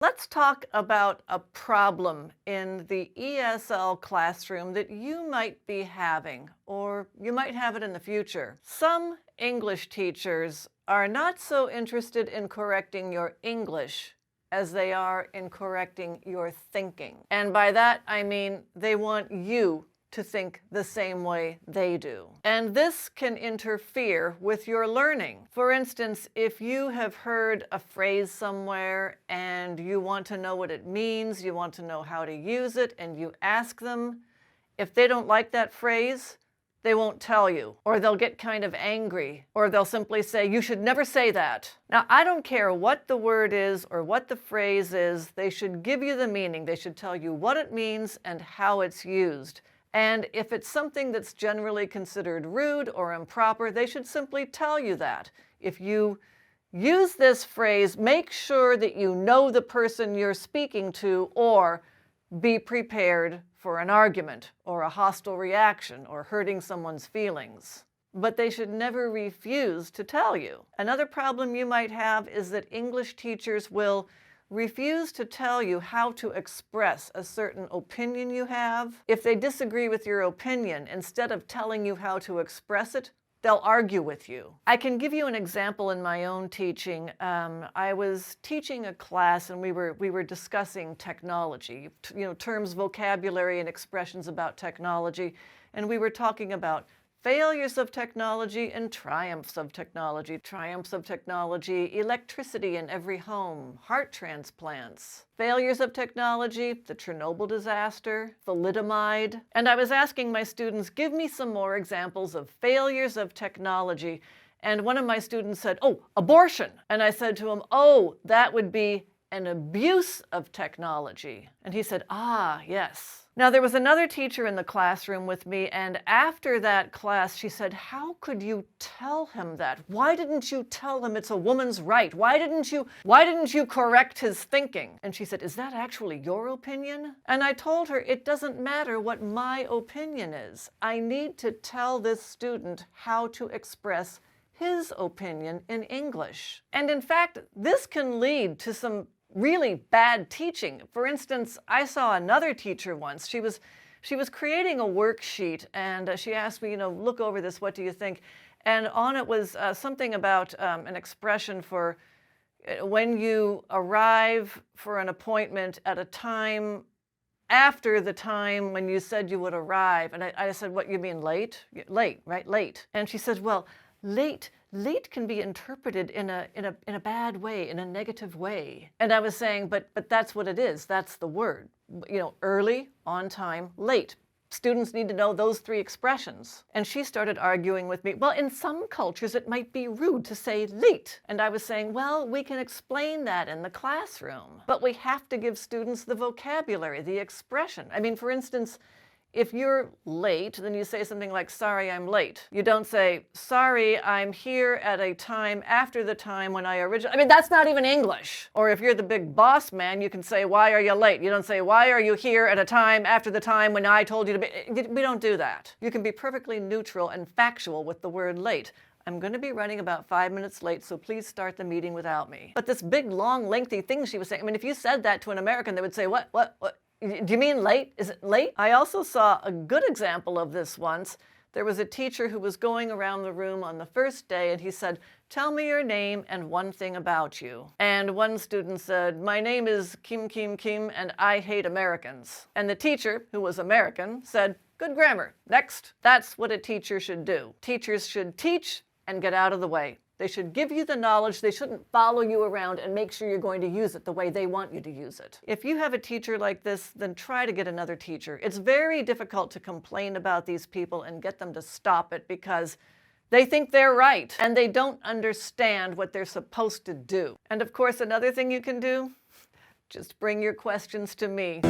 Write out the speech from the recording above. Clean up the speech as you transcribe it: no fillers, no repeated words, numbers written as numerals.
Let's talk about a problem in the ESL classroom that you might be having, or you might have it in the future. Some English teachers are not so interested in correcting your English as they are in correcting your thinking. And by that, I mean they want you to think the same way they do. And this can interfere with your learning. For instance, if you have heard a phrase somewhere and you want to know what it means, you want to know how to use it, and you ask them, if they don't like that phrase, they won't tell you, or they'll get kind of angry, or they'll simply say, you should never say that. Now, I don't care what the word is or what the phrase is, they should give you the meaning. They should tell you what it means and how it's used. And if it's something that's generally considered rude or improper, they should simply tell you that. If you use this phrase, make sure that you know the person you're speaking to, or be prepared for an argument or a hostile reaction or hurting someone's feelings. But they should never refuse to tell you. Another problem you might have is that English teachers will refuse to tell you how to express a certain opinion you have. If they disagree with your opinion, instead of telling you how to express it, they'll argue with you. I can give you an example in my own teaching. I was teaching a class and we were discussing technology, terms, vocabulary, and expressions about technology. And we were talking about failures of technology and triumphs of technology. Triumphs of technology, electricity in every home, heart transplants. Failures of technology, the Chernobyl disaster, thalidomide. And I was asking my students, give me some more examples of failures of technology. And one of my students said, oh, abortion. And I said to him, oh, that would be an abuse of technology. And he said, ah, yes. Now, there was another teacher in the classroom with me, and after that class, she said, how could you tell him that? Why didn't you tell him it's a woman's right? Why didn't you correct his thinking? And she said, is that actually your opinion? And I told her, it doesn't matter what my opinion is. I need to tell this student how to express his opinion in English. And in fact, this can lead to some really bad teaching. For instance, I saw another teacher once. She was creating a worksheet, and she asked me, look over this, what do you think? And on it was something about an expression for when you arrive for an appointment at a time after the time when you said you would arrive. And I said, what, you mean late? Late, right? Late. And she said, well, late can be interpreted in a bad way, in a negative way. And I was saying, but that's what it is. That's the word. Early, on time, late. Students need to know those three expressions. And she started arguing with me. Well, in some cultures, it might be rude to say late. And I was saying, well, we can explain that in the classroom. But we have to give students the vocabulary, the expression. I mean, for instance, if you're late, then you say something like, sorry, I'm late. You don't say, sorry, I'm here at a time after the time when I originally... I mean, that's not even English. Or if you're the big boss man, you can say, why are you late? You don't say, why are you here at a time after the time when I told you to be... We don't do that. You can be perfectly neutral and factual with the word late. I'm going to be running about 5 minutes late, so please start the meeting without me. But this big, long, lengthy thing she was saying, I mean, if you said that to an American, they would say, what? Do you mean late? Is it late? I also saw a good example of this once. There was a teacher who was going around the room on the first day, and he said, tell me your name and one thing about you. And one student said, my name is Kim, and I hate Americans. And the teacher, who was American, said, good grammar. Next. That's what a teacher should do. Teachers should teach and get out of the way. They should give you the knowledge. They shouldn't follow you around and make sure you're going to use it the way they want you to use it. If you have a teacher like this, then try to get another teacher. It's very difficult to complain about these people and get them to stop it because they think they're right and they don't understand what they're supposed to do. And of course, another thing you can do, just bring your questions to me.